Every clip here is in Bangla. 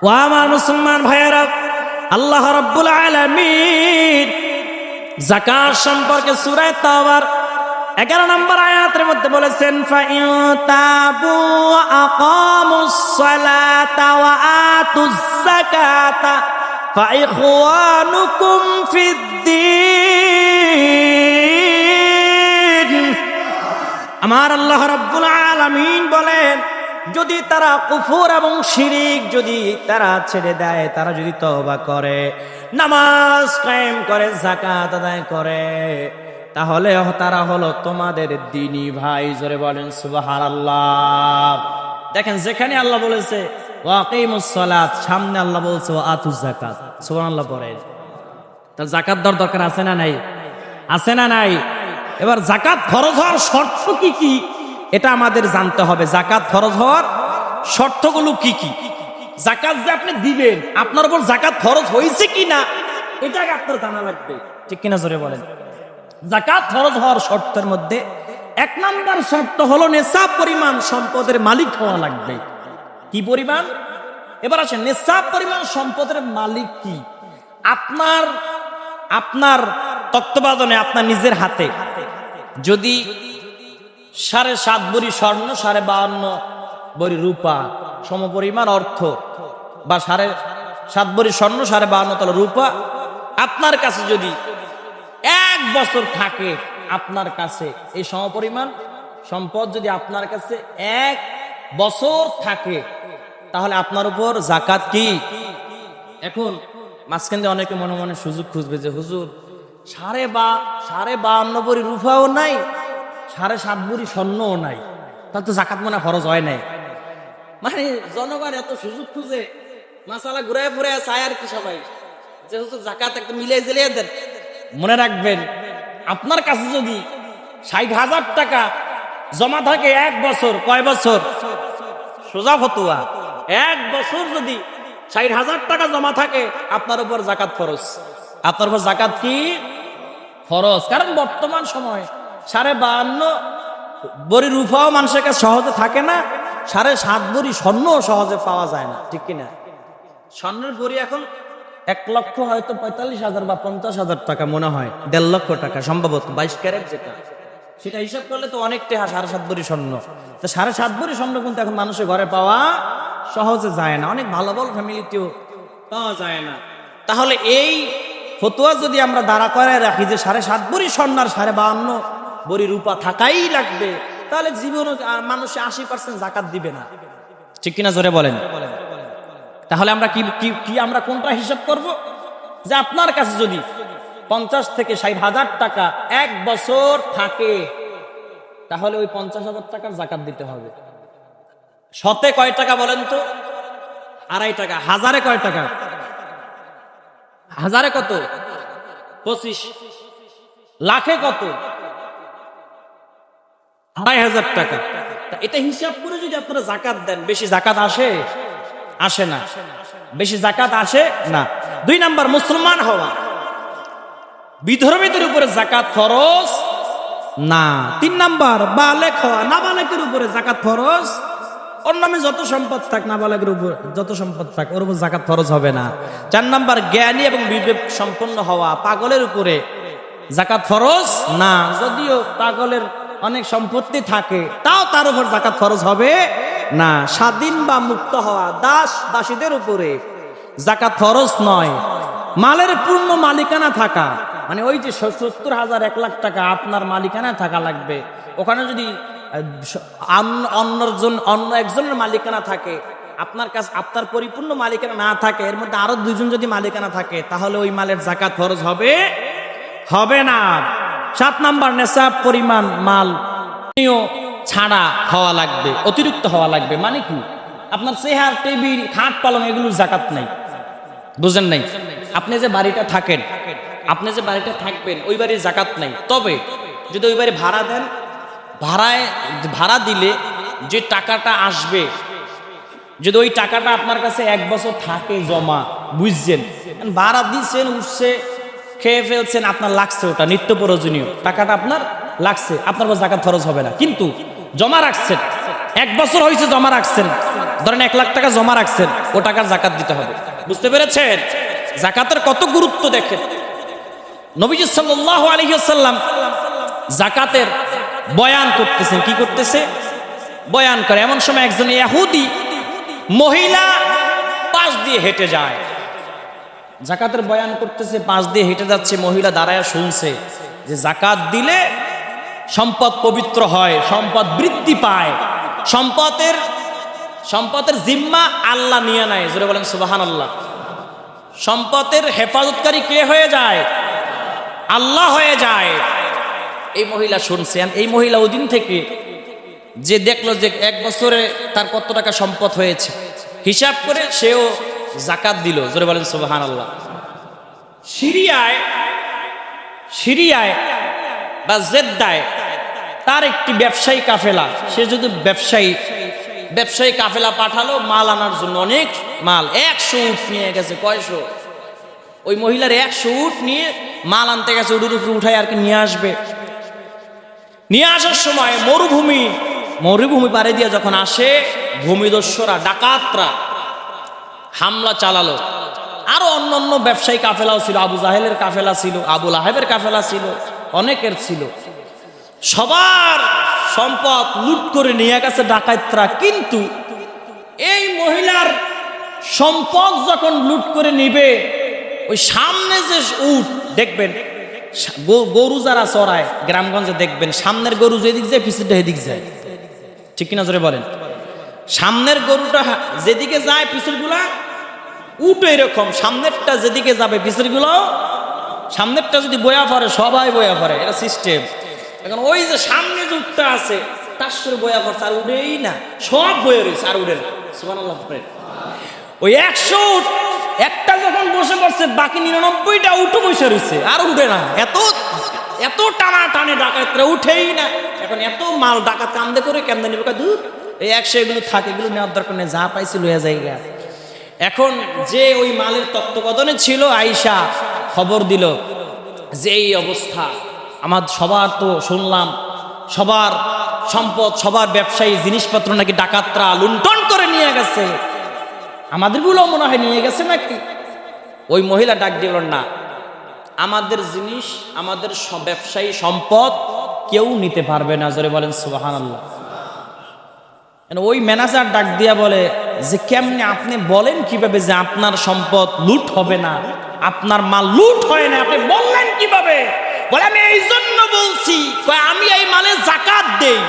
ও আমার মুসলমান ভাইয়েরা, আল্লাহ রাব্বুল আলামিন যাকাত সম্পর্কে সূরা তাওবার 11 নম্বর আয়াতের মধ্যে বলেছেন, ফাইন তাবু আকামুস সালাতা ওয়া আতুজ যাকাতা ফাইখওয়ানুকুম ফিদ্দীন। আমার আল্লাহ রাব্বুল আলামিন বলেন, যদি তারা কুফর এবং শিরিক যদি তারা ছেড়ে দেয়, তারা যদি তওবা করে, নামাজ কায়েম করে, যাকাত আদায় করে, তাহলে তারা হলো তোমাদের দ্বীনী ভাই। জোরে বলেন সুবহানাল্লাহ। দেখেন, যেখানে আল্লাহ বলেছে ওয়াকিমুস সালাত, সামনে আল্লাহ বলছে ওয়া আতুজ যাকাত। সুবহানাল্লাহ পড়েন। তাহলে যাকাত দেওয়ার দরকার আছে না নাই? আছে না নাই? এবার যাকাত ফরজ হওয়ার শর্ত কি কি এটা আমাদের জানতে হবে। যাকাত ফরজ হওয়ার শর্তগুলো কি কি? যাকাত যে আপনি দিবেন, আপনার উপর যাকাত ফরজ হয়েছে কিনা এটা আপনার জানা লাগবে, ঠিক কিনা জোরে বলেন। যাকাত ফরজ হওয়ার শর্তের মধ্যে 1 নম্বর শর্ত হলো নিসাব পরিমাণ সম্পদের মালিক হওয়া লাগবে। কি পরিমাণ? এবার আসেন, নিসাব পরিমাণ সম্পদের মালিক কি? আপনার তত্ত্বাবধানে, আপনার নিজের হাতে যদি 7.5 ভরি স্বর্ণ, 52.5 ভরি রূপা সমপরিমাণ অর্থ, বা 7.5 ভরি স্বর্ণ, 52.5 তোলা রূপা আপনার কাছে যদি 1 বছর থাকে, আপনার কাছে এই সমপরিমাণ সম্পদ যদি আপনার কাছে 1 বছর থাকে, তাহলে আপনার উপর যাকাত কি? এখন মাঝখান দিয়ে অনেকে মনে মনে সুযোগ খুঁজবে যে হুজুর 52.5 ভরি রূপাও নাই, 7.5 ভরি স্বর্ণও নাই, তাহলে তো যাকাত মনে ফরজ হয় নাই। মানে জনগণ এত সুযোগ খুঁজে মাসালা ঘুরায় ফুরে চায় আর কি সবাই, যে হুজুর যাকাত একটা মিলিয়ে জেলিয়ে দেন। মনে রাখবেন, আপনার কাছে যদি 60,000 টাকা জমা থাকে 1 বছর, কয় বছর? সোজা ফতুয়া, 1 বছর যদি 60,000 টাকা জমা থাকে, আপনার উপর যাকাত ফরজ। আপনার উপর যাকাত কি? ফরজ। কারণ বর্তমান সময় 52.5 ভরি রূপাও মানুষের কাছে সহজে থাকে না, 7.5 ভরি স্বর্ণও সহজে পাওয়া যায় না, ঠিক কিনা? স্বর্ণের ভরি এখন 1 লক্ষ হয়তো 45,000 বা 50,000 টাকা মনে হয়, 1.5 লক্ষ টাকা সম্ভবত, 22 ক্যারেট যেটা, সেটা হিসাব করলে তো অনেক টাকা। 7.5 ভরি স্বর্ণ, তো 7.5 ভরি স্বর্ণ কিন্তু এখন মানুষের ঘরে পাওয়া সহজে যায় না, অনেক ভালো ভালো ফ্যামিলিতেও পাওয়া যায় না। তাহলে এই ফতোয়া যদি আমরা দাঁড়া করে রাখি যে 7.5 ভরি স্বর্ণ আর 52.5 ভরি রূপা থাকাই লাগবে, তাহলে জীবনে মানুষ 80% যাকাত দিবে না, ঠিক কিনা জোরে বলেন। তাহলে আমরা কি আমরা কোনটা হিসাব করব? যে আপনার কাছে যদি 50 থেকে 60,000 টাকা 1 বছর থাকে, তাহলে ওই 50,000 টাকার যাকাত দিতে হবে। শতে কয় টাকা বলেন তো? 2.5 টাকা। হাজারে কয় টাকা? হাজারে কত? 25। লাখে কত? 2,500 টাকা। এটা হিসাব করে যদি আপনারা যাকাত দেন, বেশি যাকাত আসে? আসে না। বেশি যাকাত আসে না। 2 নাম্বার, মুসলমান হওয়া। বিধর্মীদের উপরে যাকাত ফরজ না। 3 নাম্বার, বালেক হওয়া। নাবালেকের উপরে যাকাত ফরজ। ওর নামে যত সম্পদ থাক, নাবালেকের উপর যত সম্পদ থাক, ওর উপর যাকাত ফরজ হবে না। 4 নাম্বার, জ্ঞানী এবং বিবেক সম্পন্ন হওয়া। পাগলের উপরে যাকাত ফরজ না। যদিও পাগলের অনেক সম্পত্তি থাকে, তাও তার উপর যাকাত ফরজ হবে না। স্বাধীন বা মুক্ত হওয়া, দাস দাসীদের উপরে যাকাত ফরজ নয়। মালের পূর্ণ মালিকানা থাকা, মানে ওই যে 70,000 1 লাখ টাকা আপনার মালিকানা থাকা লাগবে, ওখানে যদি অন্য একজনের মালিকানা থাকে, আপনার কাছে আপনার পরিপূর্ণ মালিকানা না থাকে, এর মধ্যে আরো 2 জন যদি মালিকানা থাকে, তাহলে ওই মালের যাকাত ফরজ হবে না। 7 নাম্বার, নেশাব পরিমাণ মাল ছাড়া হওয়া লাগবে, অতিরিক্ত হওয়া লাগবে। মানে কি? আপনার চেয়ার, টেবিল, খাট, পালং এগুলোর যাকাত নাই, বুঝেন নাই? আপনি যে বাড়িটা থাকেন, আপনি যে বাড়িটা থাকবেন, ওই বাড়ির যাকাত নাই। তবে যদি ওই বাড়ি ভাড়া দেন, ভাড়া দিলে যে টাকাটা আসবে, যদি ওই টাকাটা আপনার কাছে 1 বছর থাকে জমা, বুঝছেন? ভাড়া দিচ্ছেন, উঠছে, খেয়ে ফেলছেন, আপনার লাগছে, ওটা নিত্য প্রয়োজনীয় টাকাটা আপনার লাগছে, আপনার যাকাত ফরজ হবে না। কিন্তু জমা রাখছেন, 1 বছর হয়েছে জমা রাখছেন, ধরেন 1 লাখ টাকা জমা রাখছেন, ও টাকার জাকাত দিতে হবে। বুঝতে পেরেছেন জাকাতের কত গুরুত্ব? দেখেন নবীজি সাল্লাল্লাহু আলাইহি ওয়াসাল্লাম জাকাতের বয়ান করতেছেন। কি করতেছে? বয়ান করে। এমন সময় একজন ইহুদি মহিলা পাশ দিয়ে হেঁটে যায়, জাকাতের বয়ান করতেছে, পাশ দিয়ে হেঁটে যাচ্ছে, মহিলা দাঁড়ায় শুনছে যে জাকাত দিলে সম্পদ পবিত্র হয়, সম্পদ বৃদ্ধি পায়, সম্পদের জিম্মা আল্লাহ নিয়ে নেয়। জোরে বলেন সুবহানাল্লাহ। সম্পদের হেফাজতকারী কে হয়ে যায়? আল্লাহ হয়ে যায়। এই মহিলা শুনছেন, এই মহিলা ওই দিন থেকে যে দেখলো যে 1 বছরে তার কত টাকা সম্পদ হয়েছে, হিসাব করে সেও জাকাত দিল। জোরে বলেন সুবহানাল্লাহ। সিরিয়ায় বা জেদ্দায় তার একটি ব্যবসায়ী কাফেলা, সে যদি ব্যবসায়ী কাফেলা পাঠালো মাল আনার জন্য, অনেক মাল, 100 উট নিয়ে গেছে। কয়শো? ওই মহিলার 100 উট নিয়ে মাল আনতে গেছে, উটের উপরে উঠায় আর কি নিয়ে আসবে। নিয়ে আসার সময় মরুভূমি পাড়ে দিয়ে যখন আসে, ভূমিদস্যুরা, ডাকাতরা হামলা চালালো। আরো অন্যান্য ব্যবসায়ী কাফেলাও ছিল, আবু জাহেলের কাফেলা ছিল, আবু লাহেবের কাফেলা ছিল, অনেকের ছিল। সবার সম্পদ লুট করে নিয়ে গেছে ডাকাতরা। কিন্তু এই মহিলার সম্পদ যখন লুট করে নিবে, ওই সামনে যে উট দেখবেন, গরু যারা চড়ায় গ্রামগঞ্জে দেখবেন, সামনের গরু যেদিক যায় পিছনটা এদিক যায়, ঠিক কিনা জোরে বলেন? সামনের গরুটা যেদিকে যায় পিছনগুলা উট এরকম, সামনেরটা যেদিকে যাবে পিছনগুলো, সামনেরটা যদি বয়া পড়ে সবাই বয়া পড়ে, এটা সিস্টেম। এখন ওই যে সামনে যে উটটা আছে তাস করে বয়া পড়ছে, আর উঠেই না, সব বয়ে রয়েছে, আর উঠে না। সুবহানাল্লাহ। ওই 100 উট একটা যখন বসে পড়ছে, বাকি 99টা উঠে বসে রয়েছে, আর উঠে না। এত টানা টানে ডাকাতরা, উঠেই না। এখন এত মাল ডাকাত কান্দে করে কেমনে নিবে? দূর, এই 100 এগুলো থাকে, এগুলো নেওয়ার দরকার নেই, যা পাইছে লইয়া জায়গা। এখন যে ওই মালের তত্ত্বাবধানে ছিল, আয়েশা খবর দিল যে এই অবস্থা, আমার সবার তো শুনলাম সবার সম্পদ, সবার ব্যবসায়ী জিনিসপত্র নাকি ডাকাতরা লুণ্ঠন করে নিয়ে গেছে, আমাদেরগুলো মনে হয় নিয়ে গেছে নাকি। ওই মহিলা ডাক দিল, না, আমাদের জিনিস, আমাদের ব্যবসায়ী সম্পদ কেউ নিতে পারবে না। জোরে বলেন সুবহানাল্লাহ। ওই ম্যানেজার ডাক দিয়া বলে যে কেমনে আপনি বলেন কিভাবে যে আপনার সম্পদ লুট হবে না, আপনার মাল লুট হয় না, আপনি বললেন কিভাবে? বলে আমি এই জন্য বলছি, আমি এই মালে জাকাত দেই,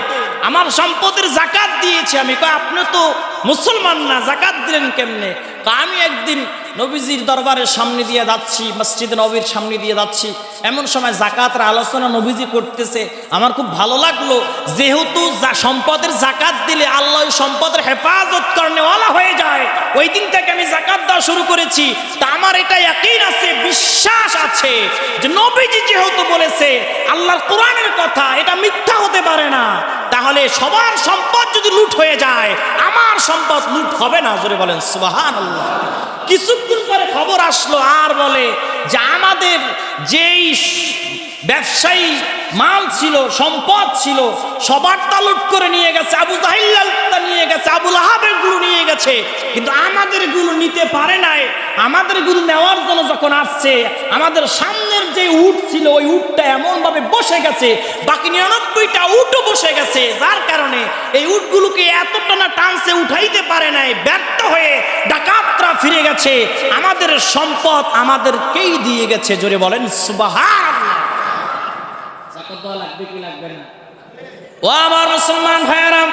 আমার সম্পদের জাকাত দিয়েছি আমি। আপনি তো মুসলমান না, জাকাত দিলেন কেমনে? আমি একদিন নবীজির দরবারের সামনে দিয়ে যাচ্ছি, মসজিদ নবীর সামনে দিয়ে যাচ্ছি, এমন সময় জাকাতের আলোচনা নবীজি করতেছে, আমার খুব ভালো লাগলো। যেহেতু সম্পদের জাকাত দিলে আল্লাহ সম্পদের হেফাজত করেওয়ালা হয়ে যায়, ওই দিন থেকে আমি জাকাত দেওয়া শুরু করেছি। তা আমার এটা ইয়াকিন আছে, বিশ্বাস আছে যে নবীজি যেহেতু বলেছে, আল্লাহর কোরআনের কথা, এটা মিথ্যা হতে পারে না। তাহলে সবার সম্পদ যদি লুট হয়ে যায়, আমার সম্পদ লুট হবে না। জোরে বলেন সুবহানাল্লাহ। কিছুক্ষণ পরে খবর আসলো, আর বলে যে আমাদের যেই ব্যবসায়ী মাল ছিল, সম্পদ ছিল, সবারটা লুট করে নিয়ে গেছে, আবু জাহিল্লালটা নিয়ে গেছে, আবু লাহাবের গুলো নিয়ে গেছে, কিন্তু আমাদের গুলো নিতে পারে নাই। আমাদের গুলো নেওয়ার জন্য যখন আসছে, আমাদের সামনের যে উট ছিল, ওই উটটা এমন ভাবে বসে গেছে, বাকি 99টা উটও বসে গেছে, যার কারণে এই উটগুলোকে এতটা না টানছে, উঠাইতে পারে নাই, ব্যর্থ হয়ে ডাকাতরা ফিরে গেছে, আমাদের সম্পদ আমাদেরকেই দিয়ে গেছে। জোরে বলেন সুবহানাল্লাহ। জাকাত দেওয়া লাগবে কি লাগবে না? ও আমার মুসলমান ভাইরা,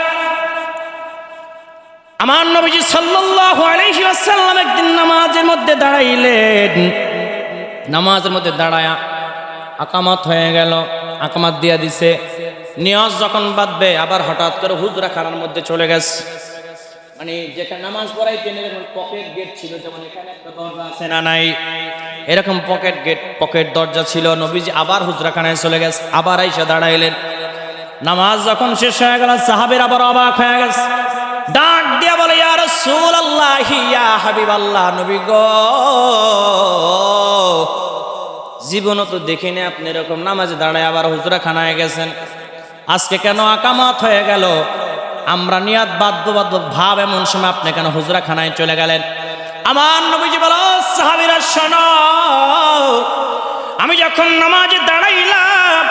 আমার নবীজি সাল্লাল্লাহু আলাইহি ওয়াসাল্লাম একদিন নামাজের মধ্যে দাঁড়াইলেন। নামাজের মধ্যে দাঁড়ায়া আকামাত হয়ে গেল, আকামাত দিয়া দিছে। নিয়াজ যখন বাঁধবে, আবার হঠাৎ করে হুজরা খানার মধ্যে চলে গেছে। মানে যেখানে নামাজ পড়াইতেন এরকম পকেট গেট ছিল, যেমন এখানে একটা দরজা আছে না নাই, এরকম পকেট দরজা ছিল। নবীজি আবার হুজরাখানায় চলে গেছে, আবার আইসা দাঁড়াইলেন। নামাজ যখন শেষ হয়ে গেল, সাহাবীরা আবার অবাক হয়ে গেছে, ডাক দিয়া বলে, ইয়া রাসূলুল্লাহ, ইয়া হাবিবাল্লাহ, নবী গো, জীবনও তো দেখিনি আপনি এরকম নামাজে দাঁড়ায় আবার হুজরাখানায় গেছেন, আজকে কেন আকামাত হয়ে গেল? আমরা নিয়াত বাধ্য ভাব এমন সময় আপনি কেন হুজরাখানায় চলে গেলেন? আমার নবীজি বলো, সাহাবীরা শোনো, আমি যখন নামাজে দাঁড়াইলাম,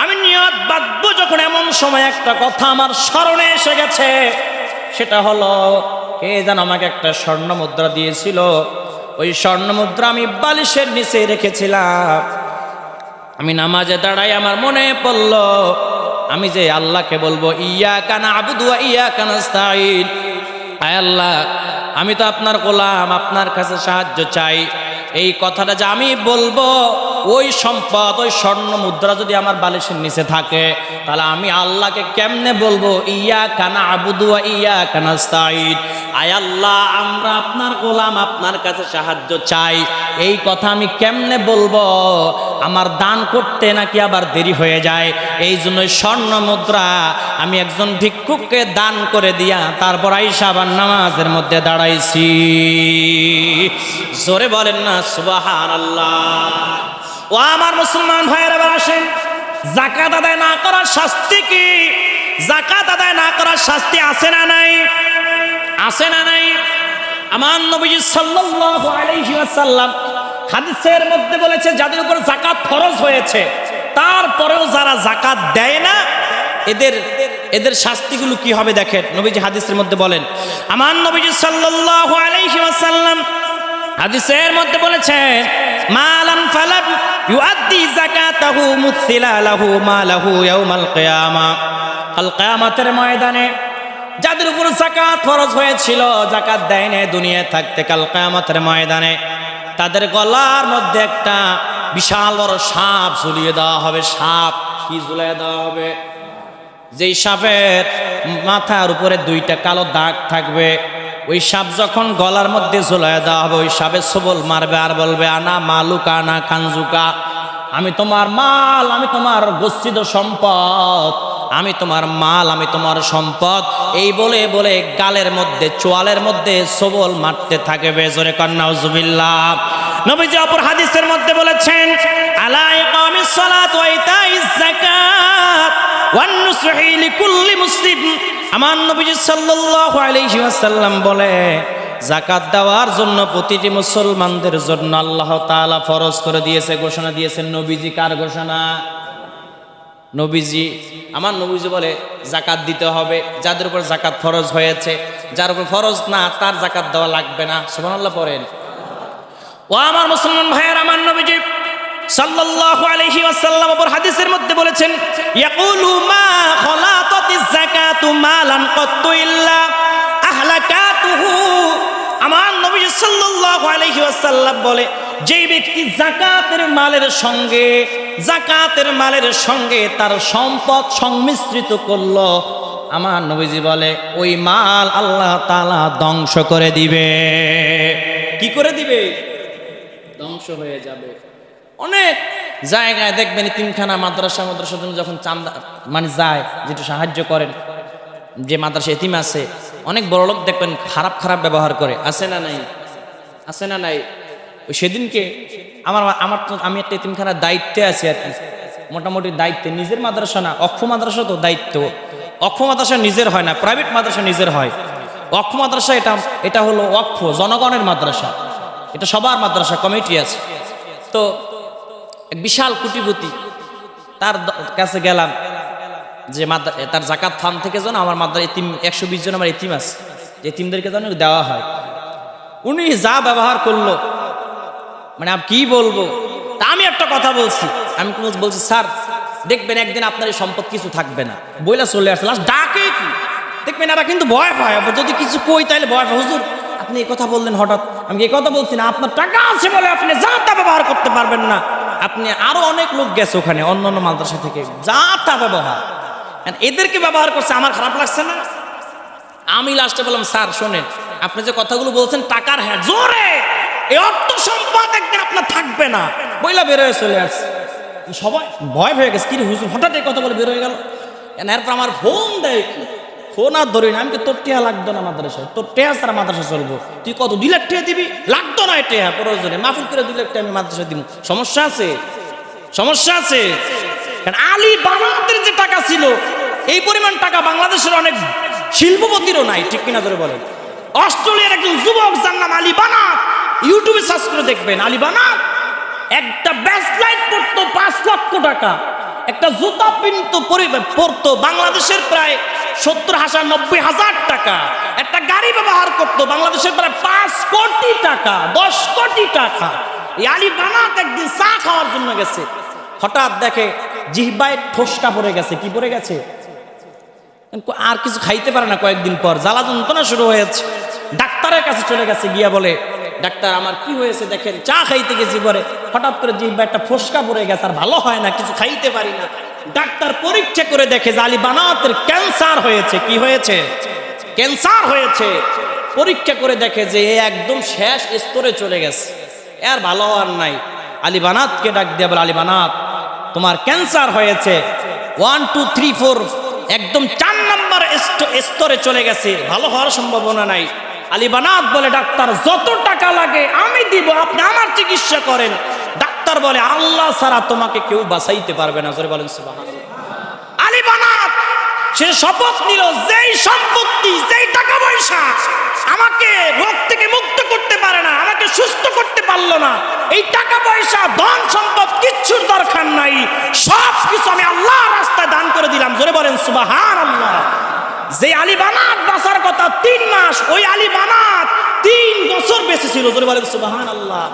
আমি নিয়ত বাঁধবো যখন, এমন সময় একটা কথা আমার স্মরণে এসে গেছে। সেটা হলো, কে যেন আমাকে একটা স্বর্ণ মুদ্রা দিয়েছিল। ওই স্বর্ণ মুদ্রা আমি বালিশের নিচে রেখেছিলাম। আমি নামাজে দাঁড়াই, আমার মনে পড়ল আমি যে আল্লাহকে বলবো, ইয়াকা না'বুদু ওয়া ইয়াকা নাস্তাঈন, আয় আল্লাহ, আমি তো আপনার গোলাম, আপনার কাছে সাহায্য চাই। এই কথাটা যে আমি বলবো, ওই সম্পদ, ওই স্বর্ণ মুদ্রা যদি আমার বালিশের নিচে থাকে, তাহলে আমি আল্লাহকে কেমনে বলবো ইয়াকা না'বুদু ওয়া ইয়াকা নাস্তাঈন, আয় আল্লাহ, আমরা আপনার গোলাম, আপনার কাছে সাহায্য চাই। এই কথা আমি কেমনে বলবো? আমার দান করতে নাকি আবার দেরি হয়ে যায়। এই জন্য স্বর্ণ মুদ্রা আমি একজন ভিক্ষুককে দান করে দিয়া তারপর আইসা আবার নামাজের মধ্যে দাঁড়াইছি। জোরে বলেন না সুবহানাল্লাহ। ও আমার মুসলমান ভাইয়েরা, এবার আসেন, যাকাত আদায় না করার শাস্তি কি? যাকাত আদায় না করার শাস্তি আছে না নাই? আছে না নাই? আমার নবীজি সাল্লাল্লাহু আলাইহি ওয়াসাল্লাম হাদিসের মধ্যে বলেছে, যাদের উপর যাকাত ফরজ হয়েছে তারপরেও যারা যাকাত দেয় না, এদের শাস্তিগুলো কি হবে দেখেন। নবীজি হাদিসের মধ্যে বলেন, আমার নবীজি সাল্লাল্লাহু আলাইহি ওয়াসাল্লাম হাদিসের মধ্যে বলেছেন, মালান ফালাম ইউআদ্দি যাকাতাহু মুসিলা লাহু মালাহু ইয়াউমাল কিয়ামা, আল কিয়ামতের ময়দানে যাদের উপর যাকাত ফরজ হয়েছিল, যাকাত দেয় না দুনিয়ায় থাকতে, কাল কিয়ামতের ময়দানে তাদের গলার মধ্যে একটা বিশাল বড় সাপ ঝুলিয়ে দেওয়া হবে। সাপ কি ঝুলিয়ে দেওয়া হবে? যেই সাপের মাথার উপরে দুইটা কালো দাগ থাকবে, ওই সাপ যখন গলার মধ্যে ঝুলিয়ে দেওয়া হবে, ওই সাপে সবল মারবে আর বলবে, আনা মালুকা আনা কানজুকা, আমি তোমার মাল, আমি তোমার গচ্ছিত সম্পদ, আমি তোমার মাল, আমি তোমার সম্পদ, এই বলে বলে গালের মধ্যে, চোয়ালের মধ্যে সবল মারতে থাকবে। জোরে কন্যা নাউজুবিল্লাহ। নবীজি অপর হাদিসের মধ্যে বলেছেন, আলা ইকামিস সালাত ওয়া ইতাইজ যাকাত ওয়ান নুসহি লিকুল্লি মুসলিম। আমার নবীজি সাল্লাল্লাহু আলাইহি ওয়াসাল্লাম বলে, যাকাত দেওয়ার জন্য প্রতিটি মুসলমানদের জন্য আল্লাহ তাআলা ফরজ করে দিয়েছে, ঘোষণা দিয়েছেন। নবীজি কার ঘোষণা? নবীজি। আমার নবীজি বলে যাকাত দিতে হবে, যাদের উপর যাকাত ফরজ হয়েছে, যার উপর ফরজ না তার যাকাত দেওয়া লাগবে না। সুবহানাল্লাহ পড়েন। ও আমার মুসলমান ভাইয়ের, আমার নবীজি সাল্লাল্লাহু আলাইহি ওয়াসাল্লাম অপর হাদিসের মধ্যে বলেছেন, ইয়াকুলু মা খলাতাতিজ যাকাতু মালান কাত্তু ইল্লা আহলাকাতুহু। আমার নবীজি সাল্লাল্লাহু আলাইহি ওয়াসাল্লাম বলে, যেই ব্যক্তি যাকাতের মালের সঙ্গে তার সম্পদ সংমিশ্রিত করলো, আমার নবীজি বলে ওই মাল আল্লাহ তাআলা ধ্বংস করে দিবে। কি করে দিবে? ধ্বংস হয়ে যাবে। অনেক জায়গায় দেখবেন তিনখানা মাদ্রাসার জন্য যখন চাঁদা মানে যায়, যেটা সাহায্য করেন, যে মাদ্রাসা এতিম আছে, অনেক বড় লোক দেখবেন খারাপ খারাপ ব্যবহার করে। আছে না নাই? আছে না নাই? ওই সেদিনকে আমি একটা এতিমখানার দায়িত্বে আছি আর কি, মোটামুটি দায়িত্বে, নিজের মাদ্রাসা না, অক্ষ মাদ্রাসা তো দায়িত্ব। অক্ষ মাদ্রাসা নিজের হয় না, প্রাইভেট মাদ্রাসা নিজের হয়। অক্ষ মাদ্রাসা এটা হলো অক্ষ, জনগণের মাদ্রাসা, এটা সবার মাদ্রাসা, কমিটি আছে। তো এক বিশাল কোটিপতি, তার কাছে গেলাম যে তার যাকাত ফান্ড থেকে যেন আমার মাদ্রাসা এতিম 120 জন আমার এতিম আছে, এতিমদেরকে যেন দেওয়া হয়। উনি যা ব্যবহার করলো, মানে আমি কি বলবো। তা আমি একটা কথা বলছি, আমি বলছি, স্যার দেখবেন একদিন আপনার এই সম্পদ কিছু থাকবে না, বইলা চলে আসছে। লাস্ট ডাকে কি দেখবেন, এরা কিন্তু ভয় পায়, যদি কিছু কই তাহলে ভয় পায়। হুজুর আপনি এই কথা বললেন হঠাৎ, আমি এই কথা বলছি না, আপনার টাকা আছে বলে আপনি যা তা ব্যবহার করতে পারবেন না। আপনি আরো অনেক লোক গেছে ওখানে অন্য অন্য মাদ্রাসা থেকে, যা তা ব্যবহার, এদেরকে ব্যবহার করছে, আমার খারাপ লাগছে না। আমি লাস্টে বললাম, স্যার শোনেন, আপনি যে কথাগুলো বলছেন টাকার, হ্যাঁ জোরে, এই অর্থ সম্পদ একদিন আপনার থাকবে না, বইলা বের হয়ে চলে আসছে। সবাই ভয় হয়ে গেছে, কি রে হুজুর হঠাৎ এই কথা বলে বের হয়ে গেল। এরপর আমার ফোন দেয়, ফোন আর ধরি না, আমি তো তোর টেহা লাগতো না মাদ্রাসায়, তোর টেহা ছাড়া মাদ্রাসা চলবো, তুই কত 2 লাখ টাকা দিবি? লাগতো না টেহা, প্রয়োজনে মাহফিল করে 2 লাখ টাকা আমি মাদ্রাসা দিব, সমস্যা আছে? সমস্যা আছে? কারণ আলী বাংলাদেশের যে টাকা ছিল, এই পরিমাণ টাকা বাংলাদেশের অনেক শিল্পপতিরও নাই, ঠিক কিনা ধরে বলেন। অস্ট্রেলিয়ার একজন যুবক যার নাম আলী বানাত, ইউটিউবে সার্চ করে দেখবেন। আলী বানাত একটা ব্যাসলাইট পড়তো 5 লক্ষ টাকা, একটা জুতা পড়তো বাংলাদেশের প্রায় 70,000-90,000 টাকা, একটা গাড়ি ব্যবহার করতো বাংলাদেশের প্রায় 5 কোটি টাকা, 10 কোটি টাকা। এই আলী বানাত একদিন চা খাওয়ার জন্য গেছে, হঠাৎ দেখে জিহ্বায় ঠোসকা পড়ে গেছে। কি পড়ে গেছে? আর কিছু খাইতে পারে না, কয়েকদিন পর জ্বালা যন্ত্রণা শুরু হয়েছে। ডাক্তারের কাছে চলে গেছে, গিয়া বলে ডাক্তার আমার কি হয়েছে দেখেন, চা খাইতে গেছি পরে হঠাৎ করে জিহ্বায় একটা ফোসকা পড়ে গেছে, আর ভালো হয় না, কিছু খাইতে পারি না। ডাক্তার পরীক্ষা করে দেখে যে আলী বানাতের ক্যান্সার হয়েছে। কি হয়েছে? ক্যান্সার হয়েছে। পরীক্ষা করে দেখে যে এ একদম শেষ স্তরে চলে গেছে, আর ভালো হওয়ার নাই। আলী বানাতকে ডাক দিয়ে বলে, আলী বানাত তোমার ক্যান্সার হয়েছে, 1 2 3 4 একদম 4 নম্বর স্তরে চলে গেছে, ভালো হওয়ার সম্ভাবনা নাই। আলী বানাত বলে ডাক্তার যত টাকা লাগে আমি দিব, আপনি আমার চিকিৎসা করেন। ডাক্তার বলে আল্লাহ ছাড়া তোমাকে কেউ বাঁচাইতে পারবে না। জোরে বলেন সুবহানাল্লাহ। আলী বানাত সে শপথ নিল, যেই সম্পত্তি যেই টাকা পয়সা আমাকে রোগ থেকে মুক্ত করতে পারে না, আমাকে সুস্থ করতে পারলো না, এই টাকা পয়সা ধন সম্পদ কিচ্ছুর দরকার নাই, সব কিছু আমি আল্লাহর রাস্তায় দান করে দিলাম। জোরে বলেন সুবহানাল্লাহ। যে আলী বানাত বাঁচার কথা 3 মাস, ওই আলী বানাত 3 বছর বেঁচে ছিল। জোরে বলেন সুবহানাল্লাহ।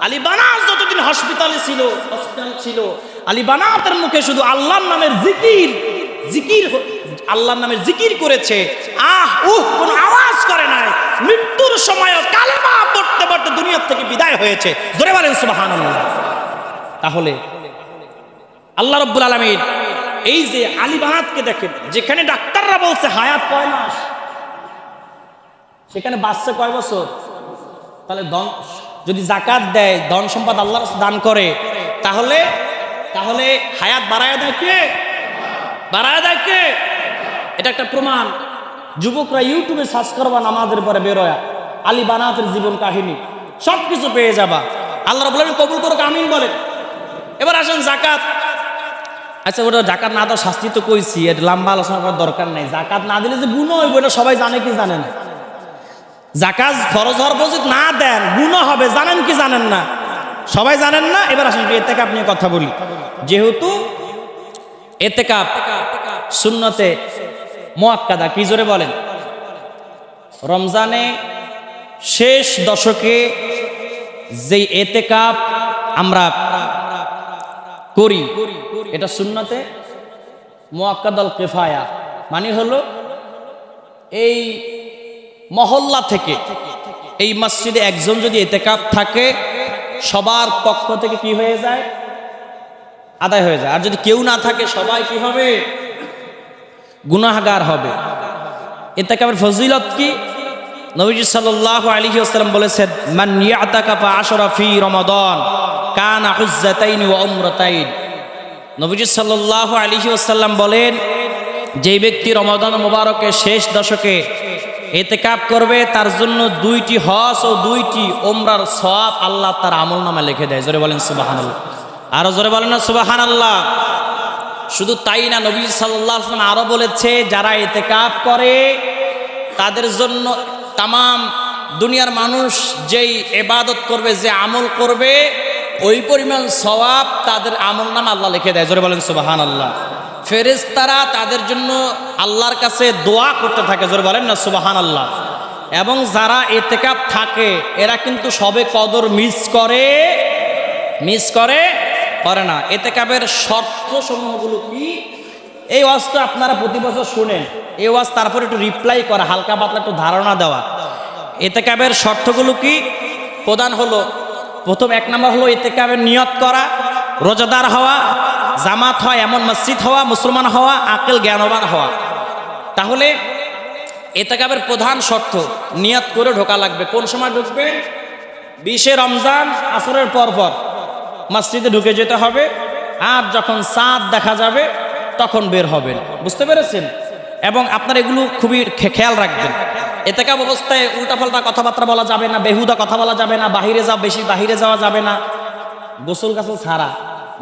আলী বানাত যতদিন হসপিটাল ছিল, আলী বানাতের মুখে শুধু আল্লাহর নামের জিকির আল্লাহর নামের জিকির করেছে। কোনো আওয়াজ করে নাই। মৃত্যুর সময়ও কালেমা পড়তে পড়তে দুনিয়া থেকে বিদায় হয়েছে। জোরে বলেন সুবহানাল্লাহ। তাহলে আল্লাহ রাব্বুল আলামিন এই যে আলী বানাতকে দেখেন, যেখানে ডাক্তাররা বলছে হায়াত কয় মাস, সেখানে বাঁচছে কয় বছর। তাহলে যদি যাকাত দেয়, ধন সম্পদ আল্লাহর দান করে, তাহলে হায়াত বাড়ায় দেয় কে? বাড়ায় দেয় কে? এটা একটা প্রমাণ। যুবকরা ইউটিউবে সার্চ করবা, নামাজের পরে বেরোয়া আলী বানাতের জীবন কাহিনী, সবকিছু পেয়ে যাবা। আল্লাহ রাব্বুল আলামিন কবুল করুক, আমিন বলেন। এবার আসেন জাকাত। আচ্ছা, ওটা জাকাত না দেওয়ার শাস্তি তো কইছি, এটা লম্বা আলোচনা করার দরকার নাই। জাকাত না দিলে যে গুনাহ হইব এটা সবাই জানে কি জানে না? জাকাত ফরজ হওয়ার পর যদি না দেন গুনাহ হবে, জানেন কি জানেন না? সবাই জানেন না। এবার আসেন ইতিকাফ নিয়ে কথা বলি। যেহেতু ইতিকাফ সুন্নতে মুআক্কাদা, কি জোরে বলেন? রমজানে শেষ দশকে যে ইতিকাফ আমরা করি, এটা সুন্নতে মুআক্কাদাল কিফায়া, মানে হলো এই মহল্লা থেকে, এই মসজিদে একজন যদি ইতিকাফ থাকে, সবার পক্ষ থেকে কি হয়ে যায়? আদায় হয়ে যায়। আর যদি কেউ না থাকে, সবাই কি হবে? গুনাহগার হবে। ইতিকাফের ফজিলত কি? নবীজি সাল্লাল্লাহু আলাইহি ওয়াসাল্লাম বলেছেন, মান ইয়াতাকাফা 10 ফি রমাদান কানা হুজ্জাতাইন ওয়া উমরাতাইন। নবীজি সাল্লাল্লাহু আলাইহি ওয়াসাল্লাম বলেন, যেই ব্যক্তি রমাদান মুবারকের শেষ দশকে ইতিকাফ করবে, তার জন্য 2টি হজ ও 2টি উমরার সওয়াব আল্লাহ তার আমলনামায় লিখে দেয়। জোরে বলেন সুবহানাল্লাহ। আরো জোরে বলেন না সুবহানাল্লাহ। শুধু তাই না, নবী সাল্লাল্লাহু আলাইহি ওয়াসাল্লাম আরো বলেছে, যারা ইতিকাফ করে তাদের জন্য তামাম দুনিয়ার মানুষ যেই ইবাদত করবে, যে আমল করবে, ওই পরিমাণ সওয়াব তাদের আমলনামা আল্লাহ লিখে দেয়। জোরে বলেন সুবহানাল্লাহ। ফেরেশতারা তাদের জন্য আল্লাহর কাছে দোয়া করতে থাকে। জোরে বলেন না সুবহানাল্লাহ। এবং যারা ইতিকাফ থাকে এরা কিন্তু সবে কদর মিস করে না। ইতিকাফের শর্ত সমূহগুলো কি? এই ওয়াজ তো আপনারা প্রতি বছর শুনেন, এই ওয়াজ তারপর একটু রিপ্লাই করা, হালকা পাতলা একটু ধারণা দেওয়া। ইতিকাফের শর্তগুলো কি? প্রধান হলো, প্রথম 1 নম্বর হলো ইতিকাফের নিয়ত করা, রোজাদার হওয়া, জামাত হয় এমন মসজিদ হওয়া, মুসলমান হওয়া, আকেল জ্ঞানবান হওয়া। তাহলে ইতিকাফের প্রধান শর্ত, নিয়ত করে ঢোকা লাগবে। কোন সময় ঢুকবে? 20 রমজান আসরের পর মসজিদে ঢুকে যেতে হবে, আর যখন চাঁদ দেখা যাবে তখন বের হবেন। বুঝতে পেরেছেন? এবং আপনারা এগুলো খুবই খেয়াল রাখবেন। ইতিকাফ অবস্থায় উল্টাপাল্টা কথাবার্তা বলা যাবে না, বেহুদা কথা বলা যাবে না, বেশি বাহিরে যাওয়া যাবে না, গোসল গাছল ছাড়া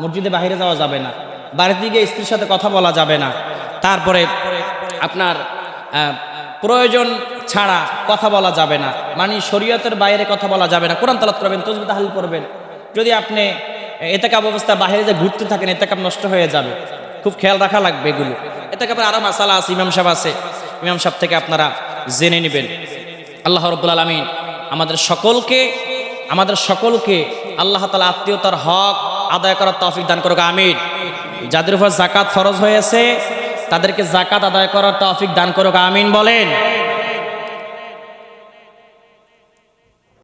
মসজিদে বাহিরে যাওয়া যাবে না, বাড়িতে গিয়ে স্ত্রীর সাথে কথা বলা যাবে না। তারপরে আপনার প্রয়োজন ছাড়া কথা বলা যাবে না, মানে শরীয়তের বাইরে কথা বলা যাবে না। কোরআন তেলাওয়াত করবেন, তাসবিহ তাহলিল করবেন। যদি আপনি এতেকাব অবস্থায় বাইরে যে ঘুরতে থাকেন, এতেকাব নষ্ট হয়ে যাবে, খুব খেয়াল রাখা লাগবে এগুলো। এতেকাবের আরো মাসালা আছে, ইমাম সাহেব আছে, ইমাম সাহেব থেকে আপনারা জেনে নেবেন। আল্লাহ রাব্বুল আলামিন আমাদের সকলকে আল্লাহ তাআলা আত্মীয়তার হক আদায় করার তৌফিক দান করুক, আমিন। যাদের উপর যাকাত ফরজ হয়েছে তাদেরকে যাকাত আদায় করার তৌফিক দান করুক, আমিন বলেন।